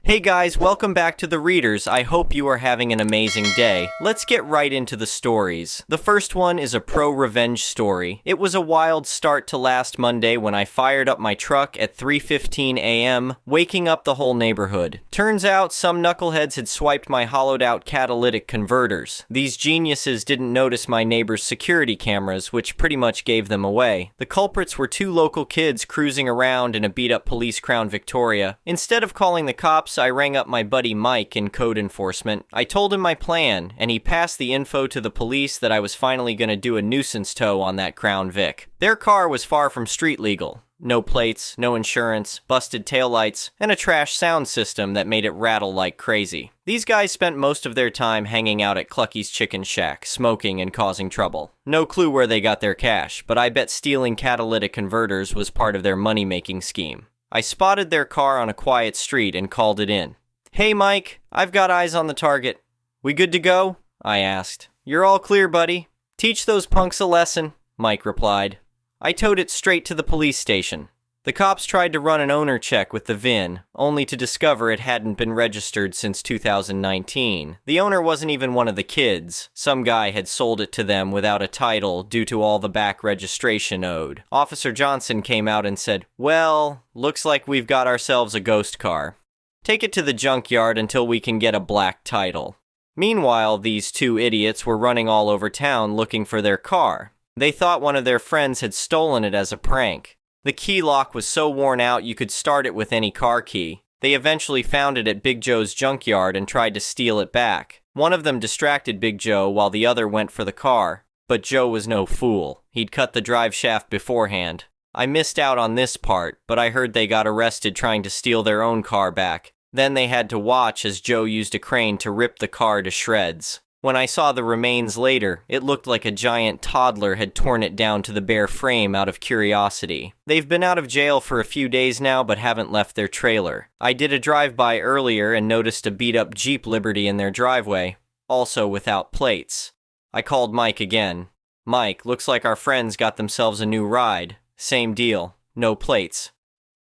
Hey guys, welcome back to The Readers. I hope you are having an amazing day. Let's get right into the stories. The first one is a pro-revenge story. It was a wild start to last Monday when I fired up my truck at 3:15 a.m., waking up the whole neighborhood. Turns out some knuckleheads had swiped my hollowed-out catalytic converters. These geniuses didn't notice my neighbor's security cameras, which pretty much gave them away. The culprits were two local kids cruising around in a beat-up police Crown Victoria. Instead of calling the cops, I rang up my buddy Mike in code enforcement. I told him my plan, and he passed the info to the police that I was finally going to do a nuisance tow on that Crown Vic. Their car was far from street legal. No plates, no insurance, busted taillights, and a trash sound system that made it rattle like crazy. These guys spent most of their time hanging out at Clucky's Chicken Shack, smoking and causing trouble. No clue where they got their cash, but I bet stealing catalytic converters was part of their money-making scheme. I spotted their car on a quiet street and called it in. "Hey Mike, I've got eyes on the target. We good to go?" I asked. "You're all clear, buddy. Teach those punks a lesson," Mike replied. I towed it straight to the police station. The cops tried to run an owner check with the VIN, only to discover it hadn't been registered since 2019. The owner wasn't even one of the kids. Some guy had sold it to them without a title due to all the back registration owed. Officer Johnson came out and said, "Well, looks like we've got ourselves a ghost car. Take it to the junkyard until we can get a black title." Meanwhile, these two idiots were running all over town looking for their car. They thought one of their friends had stolen it as a prank. The key lock was so worn out you could start it with any car key. They eventually found it at Big Joe's junkyard and tried to steal it back. One of them distracted Big Joe while the other went for the car. But Joe was no fool. He'd cut the drive shaft beforehand. I missed out on this part, but I heard they got arrested trying to steal their own car back. Then they had to watch as Joe used a crane to rip the car to shreds. When I saw the remains later, it looked like a giant toddler had torn it down to the bare frame out of curiosity. They've been out of jail for a few days now, but haven't left their trailer. I did a drive-by earlier and noticed a beat-up Jeep Liberty in their driveway, also without plates. I called Mike again. "Mike, looks like our friends got themselves a new ride. Same deal, no plates."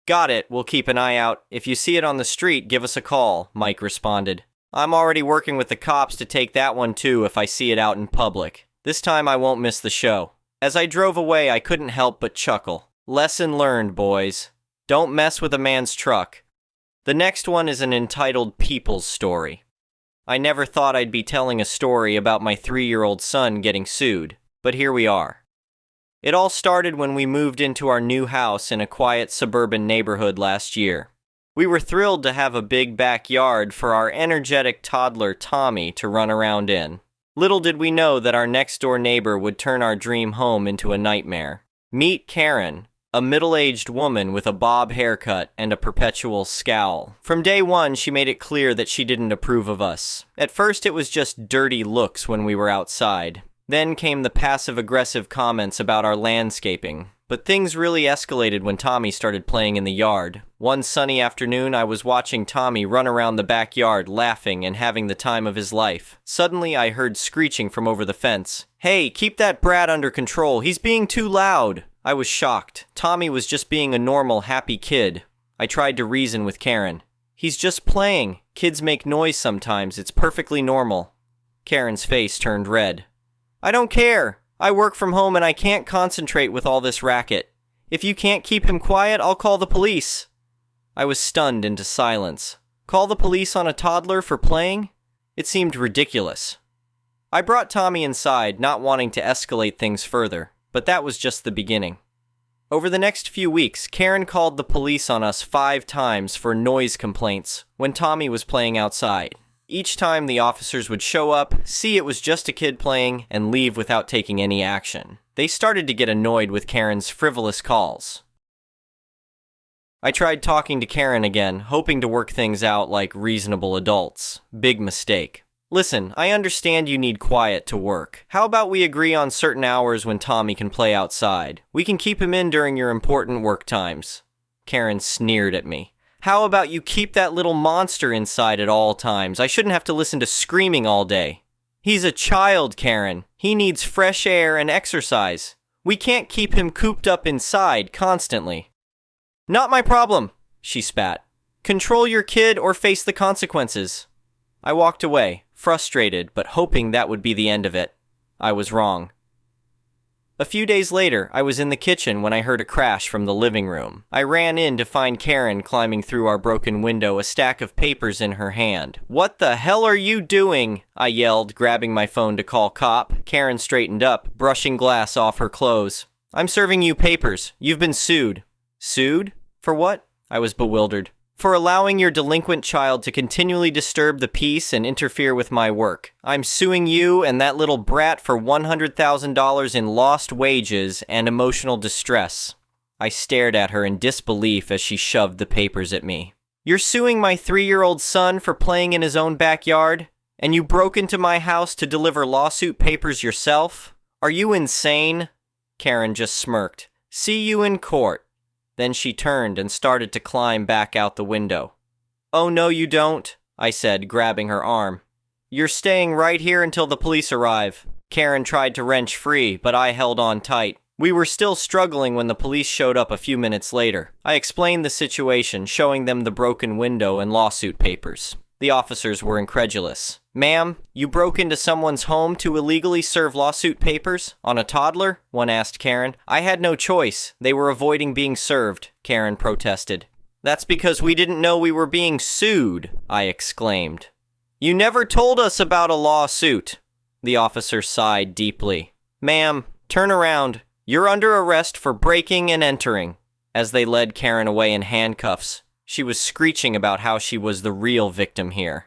"Got it, we'll keep an eye out. If you see it on the street, give us a call," Mike responded. "I'm already working with the cops to take that one too if I see it out in public. This time I won't miss the show." As I drove away, I couldn't help but chuckle. Lesson learned, boys. Don't mess with a man's truck. The next one is an entitled People's story. I never thought I'd be telling a story about my 3-year-old son getting sued, but here we are. It all started when we moved into our new house in a quiet suburban neighborhood last year. We were thrilled to have a big backyard for our energetic toddler Tommy to run around in. Little did we know that our next-door neighbor would turn our dream home into a nightmare. Meet Karen, a middle-aged woman with a bob haircut and a perpetual scowl. From day one, she made it clear that she didn't approve of us. At first, it was just dirty looks when we were outside. Then came the passive-aggressive comments about our landscaping. But things really escalated when Tommy started playing in the yard. One sunny afternoon, I was watching Tommy run around the backyard laughing and having the time of his life. Suddenly, I heard screeching from over the fence. "Hey, keep that brat under control. He's being too loud." I was shocked. Tommy was just being a normal, happy kid. I tried to reason with Karen. "He's just playing. Kids make noise sometimes. It's perfectly normal." Karen's face turned red. "I don't care. I work from home and I can't concentrate with all this racket. If you can't keep him quiet, I'll call the police." I was stunned into silence. Call the police on a toddler for playing? It seemed ridiculous. I brought Tommy inside, not wanting to escalate things further, but that was just the beginning. Over the next few weeks, Karen called the police on us 5 times for noise complaints when Tommy was playing outside. Each time the officers would show up, see it was just a kid playing, and leave without taking any action. They started to get annoyed with Karen's frivolous calls. I tried talking to Karen again, hoping to work things out like reasonable adults. Big mistake. "Listen, I understand you need quiet to work. How about we agree on certain hours when Tommy can play outside? We can keep him in during your important work times." Karen sneered at me. "How about you keep that little monster inside at all times? I shouldn't have to listen to screaming all day." "He's a child, Karen. He needs fresh air and exercise. We can't keep him cooped up inside constantly." "Not my problem," she spat. Control your kid or face the consequences. I walked away, frustrated, but hoping that would be the end of it. I was wrong. A few days later, I was in the kitchen when I heard a crash from the living room. I ran in to find Karen climbing through our broken window, a stack of papers in her hand. "What the hell are you doing?" I yelled, grabbing my phone to call cop. Karen straightened up, brushing glass off her clothes. "I'm serving you papers. You've been sued." "Sued? For what?" I was bewildered. "For allowing your delinquent child to continually disturb the peace and interfere with my work. I'm suing you and that little brat for $100,000 in lost wages and emotional distress." I stared at her in disbelief as she shoved the papers at me. "You're suing my 3-year-old son for playing in his own backyard? And you broke into my house to deliver lawsuit papers yourself? Are you insane?" Karen just smirked. "See you in court." Then she turned and started to climb back out the window. "Oh, no, you don't," I said, grabbing her arm. "You're staying right here until the police arrive." Karen tried to wrench free, but I held on tight. We were still struggling when the police showed up a few minutes later. I explained the situation, showing them the broken window and lawsuit papers. The officers were incredulous. "Ma'am, you broke into someone's home to illegally serve lawsuit papers? On a toddler?" one asked Karen. "I had no choice. They were avoiding being served," Karen protested. "That's because we didn't know we were being sued," I exclaimed. "You never told us about a lawsuit." The officer sighed deeply. "Ma'am, turn around. You're under arrest for breaking and entering." As they led Karen away in handcuffs, she was screeching about how she was the real victim here.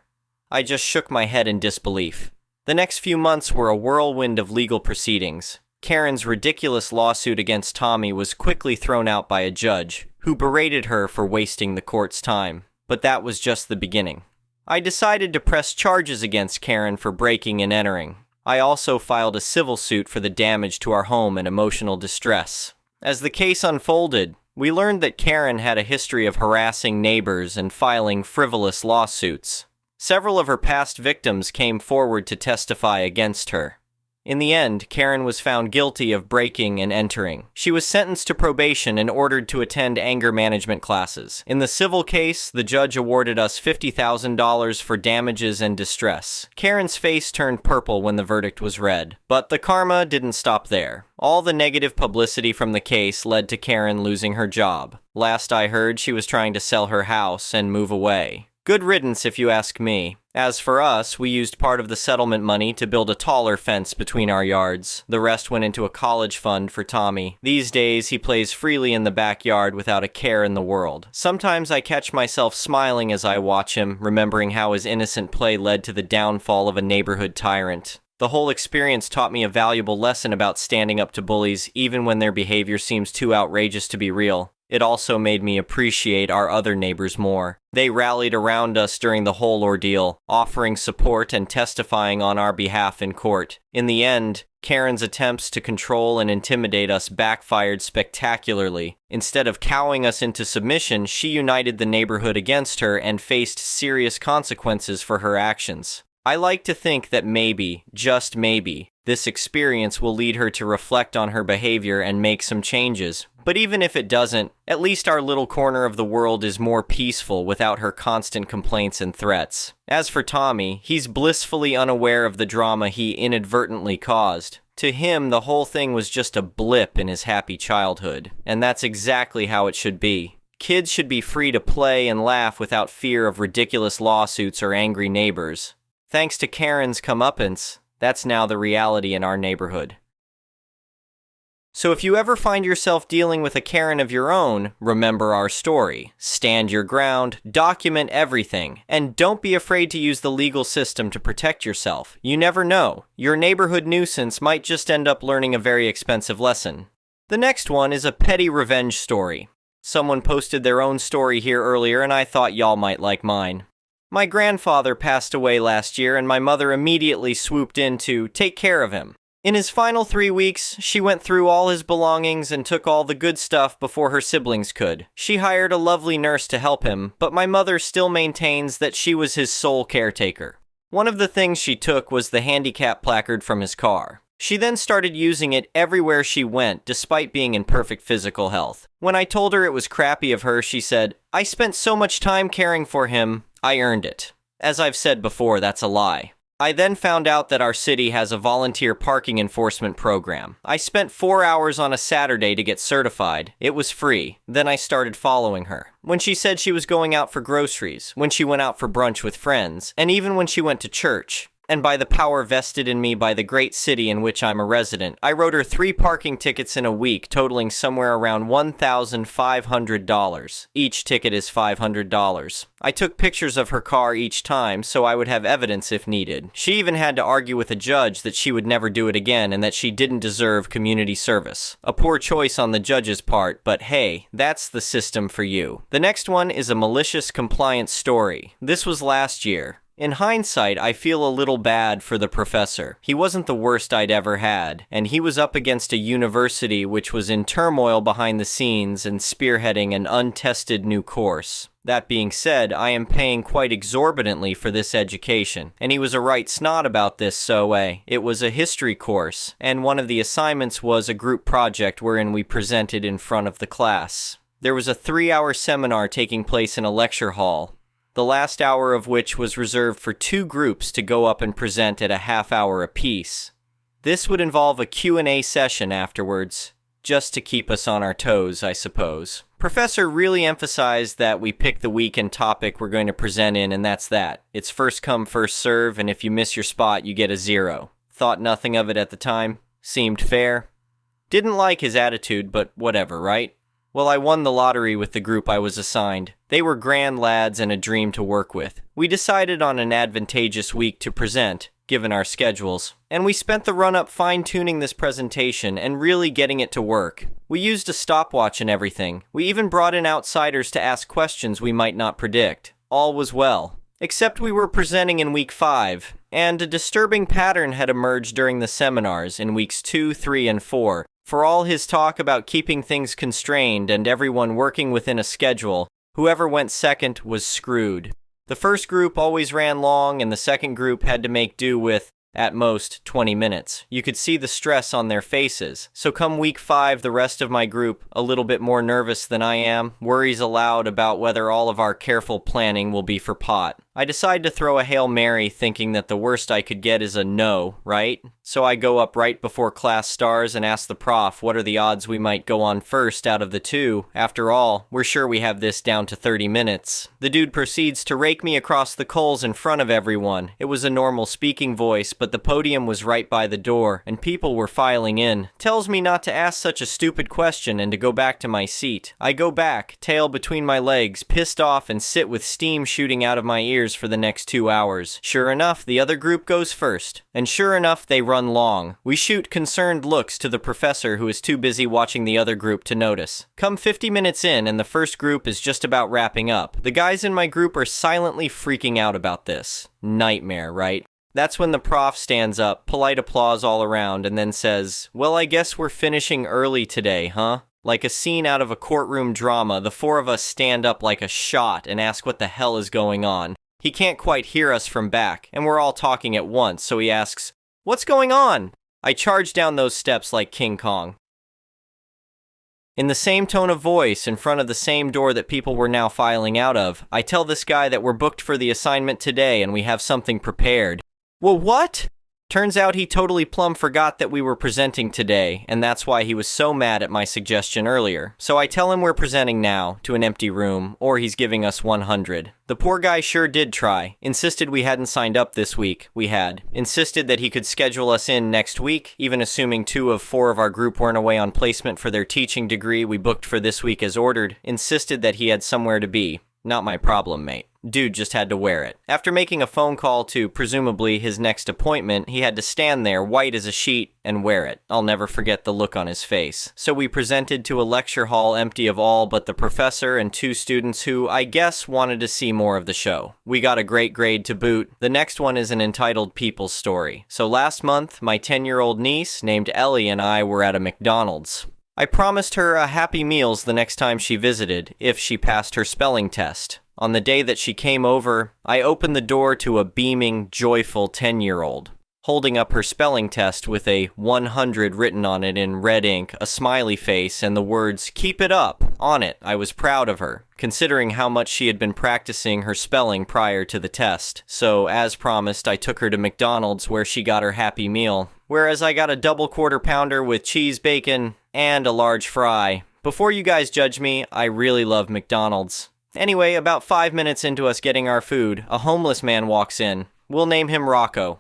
I just shook my head in disbelief. The next few months were a whirlwind of legal proceedings. Karen's ridiculous lawsuit against Tommy was quickly thrown out by a judge, who berated her for wasting the court's time. But that was just the beginning. I decided to press charges against Karen for breaking and entering. I also filed a civil suit for the damage to our home and emotional distress. As the case unfolded, we learned that Karen had a history of harassing neighbors and filing frivolous lawsuits. Several of her past victims came forward to testify against her. In the end, Karen was found guilty of breaking and entering. She was sentenced to probation and ordered to attend anger management classes. In the civil case, the judge awarded us $50,000 for damages and distress. Karen's face turned purple when the verdict was read. But the karma didn't stop there. All the negative publicity from the case led to Karen losing her job. Last I heard, she was trying to sell her house and move away. Good riddance, if you ask me. As for us, we used part of the settlement money to build a taller fence between our yards. The rest went into a college fund for Tommy. These days, he plays freely in the backyard without a care in the world. Sometimes I catch myself smiling as I watch him, remembering how his innocent play led to the downfall of a neighborhood tyrant. The whole experience taught me a valuable lesson about standing up to bullies, even when their behavior seems too outrageous to be real. It also made me appreciate our other neighbors more. They rallied around us during the whole ordeal, offering support and testifying on our behalf in court. In the end, Karen's attempts to control and intimidate us backfired spectacularly. Instead of cowing us into submission, she united the neighborhood against her and faced serious consequences for her actions. I like to think that maybe, just maybe, this experience will lead her to reflect on her behavior and make some changes. But even if it doesn't, at least our little corner of the world is more peaceful without her constant complaints and threats. As for Tommy, he's blissfully unaware of the drama he inadvertently caused. To him, the whole thing was just a blip in his happy childhood. And that's exactly how it should be. Kids should be free to play and laugh without fear of ridiculous lawsuits or angry neighbors. Thanks to Karen's comeuppance, that's now the reality in our neighborhood. So if you ever find yourself dealing with a Karen of your own, remember our story. Stand your ground, document everything, and don't be afraid to use the legal system to protect yourself. You never know. Your neighborhood nuisance might just end up learning a very expensive lesson. The next one is a petty revenge story. Someone posted their own story here earlier, and I thought y'all might like mine. My grandfather passed away last year, and my mother immediately swooped in to take care of him. In his final 3 weeks, she went through all his belongings and took all the good stuff before her siblings could. She hired a lovely nurse to help him, but my mother still maintains that she was his sole caretaker. One of the things she took was the handicap placard from his car. She then started using it everywhere she went, despite being in perfect physical health. When I told her it was crappy of her, she said, "I spent so much time caring for him, I earned it." As I've said before, that's a lie. I then found out that our city has a volunteer parking enforcement program. I spent 4 hours on a Saturday to get certified. It was free. Then I started following her. When she said she was going out for groceries, when she went out for brunch with friends, and even when she went to church. And by the power vested in me by the great city in which I'm a resident, I wrote her 3 parking tickets in a week, totaling somewhere around $1,500. Each ticket is $500. I took pictures of her car each time, so I would have evidence if needed. She even had to argue with a judge that she would never do it again and that she didn't deserve community service. A poor choice on the judge's part, but hey, that's the system for you. The next one is a malicious compliance story. This was last year. In hindsight, I feel a little bad for the professor. He wasn't the worst I'd ever had, and he was up against a university which was in turmoil behind the scenes and spearheading an untested new course. That being said, I am paying quite exorbitantly for this education, and he was a right snot about this, so it was a history course, and one of the assignments was a group project wherein we presented in front of the class. There was a 3-hour seminar taking place in a lecture hall, the last hour of which was reserved for 2 groups to go up and present at a half-hour apiece. This would involve a Q&A session afterwards, just to keep us on our toes, I suppose. Professor really emphasized that we pick the week and topic we're going to present in, and that's that. It's first come, first serve, and if you miss your spot, you get a 0. Thought nothing of it at the time. Seemed fair. Didn't like his attitude, but whatever, right? Well, I won the lottery with the group I was assigned. They were grand lads and a dream to work with. We decided on an advantageous week to present, given our schedules, and we spent the run-up fine-tuning this presentation and really getting it to work. We used a stopwatch and everything. We even brought in outsiders to ask questions we might not predict. All was well. Except we were presenting in week 5, and a disturbing pattern had emerged during the seminars in weeks 2, 3, and 4. For all his talk about keeping things constrained and everyone working within a schedule, whoever went second was screwed. The first group always ran long, and the second group had to make do with, at most, 20 minutes. You could see the stress on their faces. So come week 5, the rest of my group, a little bit more nervous than I am, worries aloud about whether all of our careful planning will be for pot. I decide to throw a Hail Mary thinking that the worst I could get is a no, right? So I go up right before class starts and ask the prof what are the odds we might go on first out of the 2. After all, we're sure we have this down to 30 minutes. The dude proceeds to rake me across the coals in front of everyone. It was a normal speaking voice, but the podium was right by the door, and people were filing in. Tells me not to ask such a stupid question and to go back to my seat. I go back, tail between my legs, pissed off, and sit with steam shooting out of my ears for the next 2 hours. Sure enough, the other group goes first. And sure enough, they run long. We shoot concerned looks to the professor who is too busy watching the other group to notice. Come 50 minutes in and the first group is just about wrapping up. The guys in my group are silently freaking out about this. Nightmare, right? That's when the prof stands up, polite applause all around, and then says, "Well, I guess we're finishing early today, huh?" Like a scene out of a courtroom drama, the 4 of us stand up like a shot and ask what the hell is going on. He can't quite hear us from back, and we're all talking at once, so he asks, "What's going on?" I charge down those steps like King Kong. In the same tone of voice, in front of the same door that people were now filing out of, I tell this guy that we're booked for the assignment today and we have something prepared. Well, what? Turns out he totally plumb forgot that we were presenting today, and that's why he was so mad at my suggestion earlier. So I tell him we're presenting now, to an empty room, or he's giving us 100. The poor guy sure did try. Insisted we hadn't signed up this week. We had. Insisted that he could schedule us in next week, even assuming 2 of 4 of our group weren't away on placement for their teaching degree we booked for this week as ordered. Insisted that he had somewhere to be. Not my problem, mate. Dude just had to wear it. After making a phone call to, presumably, his next appointment, he had to stand there, white as a sheet, and wear it. I'll never forget the look on his face. So we presented to a lecture hall empty of all but the professor and 2 students who, I guess, wanted to see more of the show. We got a great grade to boot. The next one is an entitled people's story. So last month, my 10-year-old niece, named Ellie, and I were at a McDonald's. I promised her a Happy Meals the next time she visited, if she passed her spelling test. On the day that she came over, I opened the door to a beaming, joyful 10-year-old. holding up her spelling test with a 100 written on it in red ink, a smiley face, and the words, "Keep it up," on it. I was proud of her, considering how much she had been practicing her spelling prior to the test. So, as promised, I took her to McDonald's where she got her Happy Meal, whereas I got a double quarter pounder with cheese, bacon, and a large fry. Before you guys judge me, I really love McDonald's. Anyway, about 5 minutes into us getting our food, a homeless man walks in. We'll name him Rocco.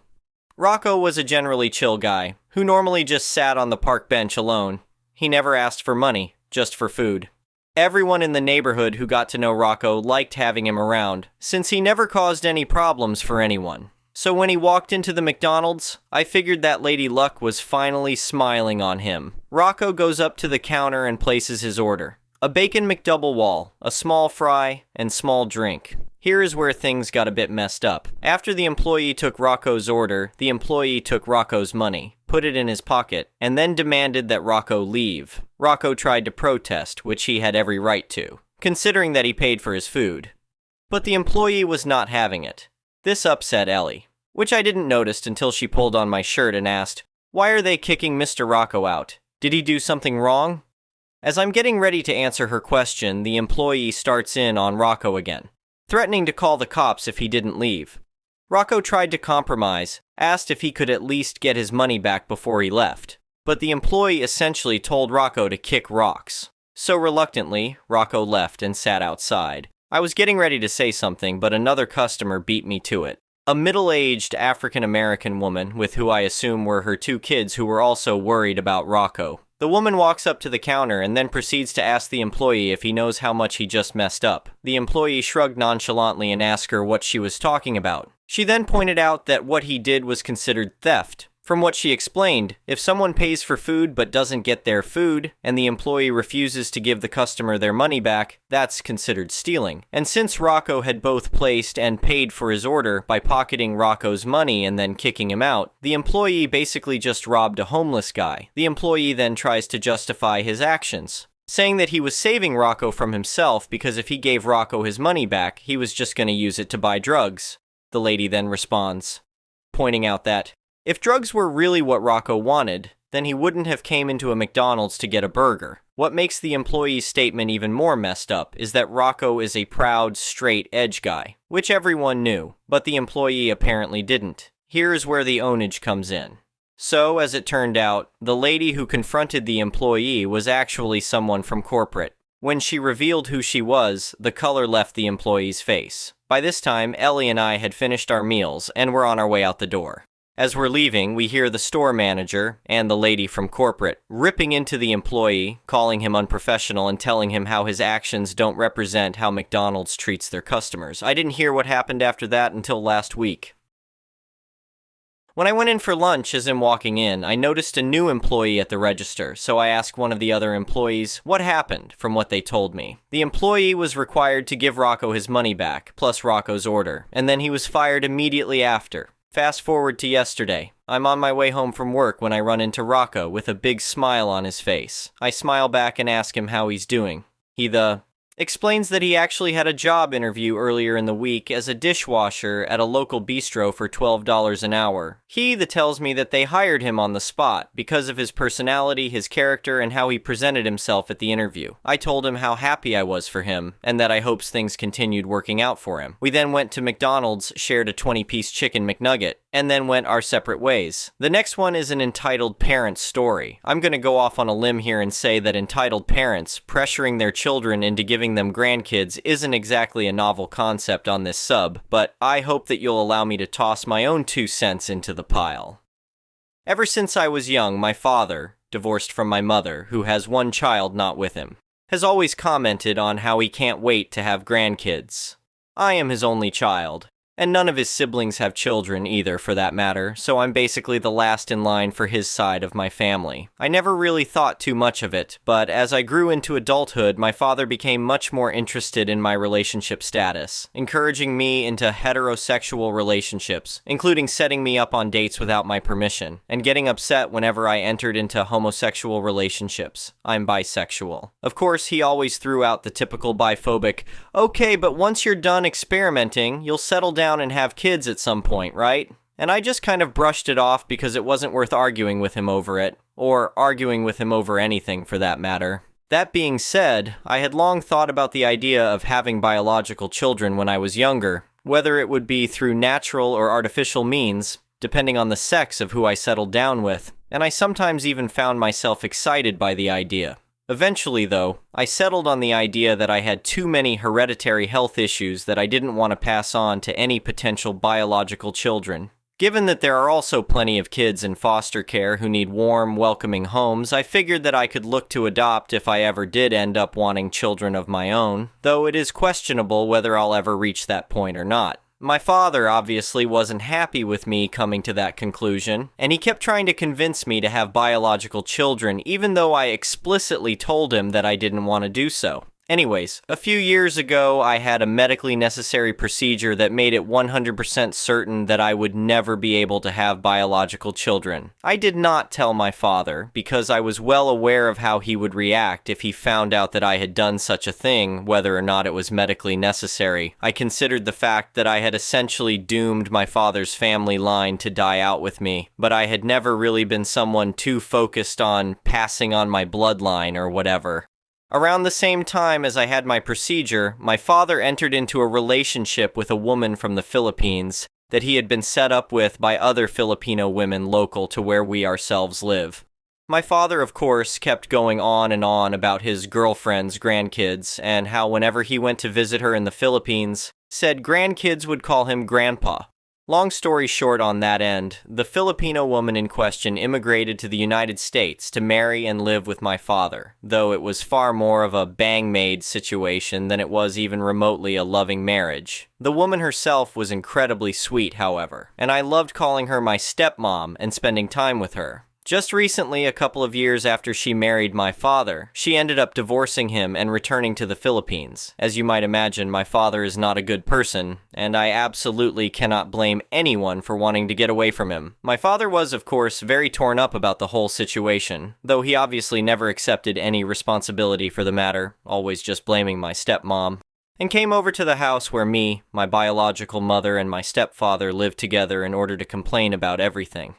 Rocco was a generally chill guy, who normally just sat on the park bench alone. He never asked for money, just for food. Everyone in the neighborhood who got to know Rocco liked having him around, since he never caused any problems for anyone. So when he walked into the McDonald's, I figured that Lady Luck was finally smiling on him. Rocco goes up to the counter and places his order. A bacon McDouble wall, a small fry, and small drink. Here is where things got a bit messed up. After the employee took Rocco's order, the employee took Rocco's money, put it in his pocket, and then demanded that Rocco leave. Rocco tried to protest, which he had every right to, considering that he paid for his food. But the employee was not having it. This upset Ellie, which I didn't notice until she pulled on my shirt and asked, "Why are they kicking Mr. Rocco out? Did he do something wrong?" As I'm getting ready to answer her question, the employee starts in on Rocco again, threatening to call the cops if he didn't leave. Rocco tried to compromise, asked if he could at least get his money back before he left, but the employee essentially told Rocco to kick rocks. So reluctantly, Rocco left and sat outside. I was getting ready to say something, but another customer beat me to it. A middle-aged African-American woman with who I assume were her 2 kids who were also worried about Rocco. The woman walks up to the counter and then proceeds to ask the employee if he knows how much he just messed up. The employee shrugged nonchalantly and asked her what she was talking about. She then pointed out that what he did was considered theft. From what she explained, if someone pays for food but doesn't get their food, and the employee refuses to give the customer their money back, that's considered stealing. And since Rocco had both placed and paid for his order by pocketing Rocco's money and then kicking him out, the employee basically just robbed a homeless guy. The employee then tries to justify his actions, saying that he was saving Rocco from himself because if he gave Rocco his money back, he was just going to use it to buy drugs. The lady then responds, pointing out that if drugs were really what Rocco wanted, then he wouldn't have came into a McDonald's to get a burger. What makes the employee's statement even more messed up is that Rocco is a proud, straight edge guy, which everyone knew, but the employee apparently didn't. Here's where the ownage comes in. So, as it turned out, the lady who confronted the employee was actually someone from corporate. When she revealed who she was, the color left the employee's face. By this time, Ellie and I had finished our meals and were on our way out the door. As we're leaving, we hear the store manager and the lady from corporate ripping into the employee, calling him unprofessional and telling him how his actions don't represent how McDonald's treats their customers. I didn't hear what happened after that until last week. When I went in for lunch, as I'm walking in, I noticed a new employee at the register, so I asked one of the other employees what happened from what they told me. The employee was required to give Rocco his money back, plus Rocco's order, and then he was fired immediately after. Fast forward to yesterday. I'm on my way home from work when I run into Rocco with a big smile on his face. I smile back and ask him how he's doing. He explains that he actually had a job interview earlier in the week as a dishwasher at a local bistro for $12 an hour. He tells me that they hired him on the spot because of his personality, his character, and how he presented himself at the interview. I told him how happy I was for him, and that I hopes things continued working out for him. We then went to McDonald's, shared a 20-piece chicken McNugget, and then went our separate ways. The next one is an entitled parent story. I'm gonna go off on a limb here and say that entitled parents pressuring their children into giving them grandkids isn't exactly a novel concept on this sub, but I hope that you'll allow me to toss my own 2 cents into the pile. Ever since I was young, my father, divorced from my mother, who has 1 child not with him, has always commented on how he can't wait to have grandkids. I am his only child, and none of his siblings have children either, for that matter, so I'm basically the last in line for his side of my family. I never really thought too much of it, but as I grew into adulthood, my father became much more interested in my relationship status, encouraging me into heterosexual relationships, including setting me up on dates without my permission, and getting upset whenever I entered into homosexual relationships. I'm bisexual. Of course, he always threw out the typical biphobic, "Okay, but once you're done experimenting, you'll settle down and have kids at some point, right?" and I just kind of brushed it off because it wasn't worth arguing with him over it, or arguing with him over anything for that matter. That being said, I had long thought about the idea of having biological children when I was younger, whether it would be through natural or artificial means, depending on the sex of who I settled down with, and I sometimes even found myself excited by the idea. Eventually, though, I settled on the idea that I had too many hereditary health issues that I didn't want to pass on to any potential biological children. Given that there are also plenty of kids in foster care who need warm, welcoming homes, I figured that I could look to adopt if I ever did end up wanting children of my own, though it is questionable whether I'll ever reach that point or not. My father obviously wasn't happy with me coming to that conclusion, and he kept trying to convince me to have biological children even though I explicitly told him that I didn't want to do so. Anyways, a few years ago, I had a medically necessary procedure that made it 100% certain that I would never be able to have biological children. I did not tell my father, because I was well aware of how he would react if he found out that I had done such a thing, whether or not it was medically necessary. I considered the fact that I had essentially doomed my father's family line to die out with me, but I had never really been someone too focused on passing on my bloodline or whatever. Around the same time as I had my procedure, my father entered into a relationship with a woman from the Philippines that he had been set up with by other Filipino women local to where we ourselves live. My father, of course, kept going on and on about his girlfriend's grandkids, and how whenever he went to visit her in the Philippines, said grandkids would call him Grandpa. Long story short on that end, the Filipino woman in question immigrated to the United States to marry and live with my father, though it was far more of a bang-maid situation than it was even remotely a loving marriage. The woman herself was incredibly sweet, however, and I loved calling her my stepmom and spending time with her. Just recently, a couple of years after she married my father, she ended up divorcing him and returning to the Philippines. As you might imagine, my father is not a good person, and I absolutely cannot blame anyone for wanting to get away from him. My father was, of course, very torn up about the whole situation, though he obviously never accepted any responsibility for the matter, always just blaming my stepmom, and came over to the house where me, my biological mother, and my stepfather lived together in order to complain about everything.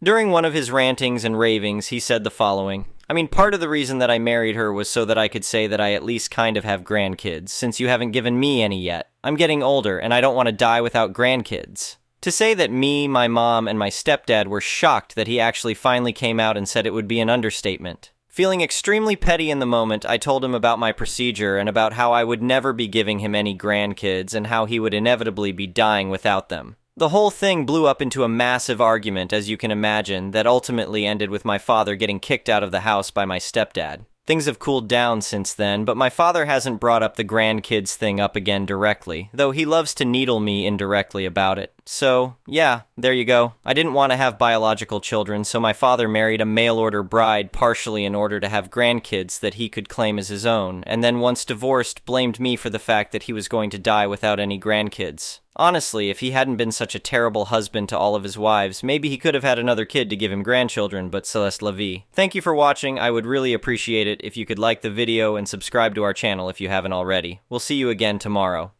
During one of his rantings and ravings, he said the following: part of the reason that I married her was so that I could say that I at least kind of have grandkids, since you haven't given me any yet. I'm getting older, and I don't want to die without grandkids. To say that me, my mom, and my stepdad were shocked that he actually finally came out and said it would be an understatement. Feeling extremely petty in the moment, I told him about my procedure and about how I would never be giving him any grandkids and how he would inevitably be dying without them. The whole thing blew up into a massive argument, as you can imagine, that ultimately ended with my father getting kicked out of the house by my stepdad. Things have cooled down since then, but my father hasn't brought up the grandkids thing up again directly, though he loves to needle me indirectly about it. So, yeah, there you go. I didn't want to have biological children, so my father married a mail-order bride partially in order to have grandkids that he could claim as his own, and then once divorced, blamed me for the fact that he was going to die without any grandkids. Honestly, if he hadn't been such a terrible husband to all of his wives, maybe he could have had another kid to give him grandchildren, but Celeste la vie. Thank you for watching. I would really appreciate it if you could like the video and subscribe to our channel if you haven't already. We'll see you again tomorrow.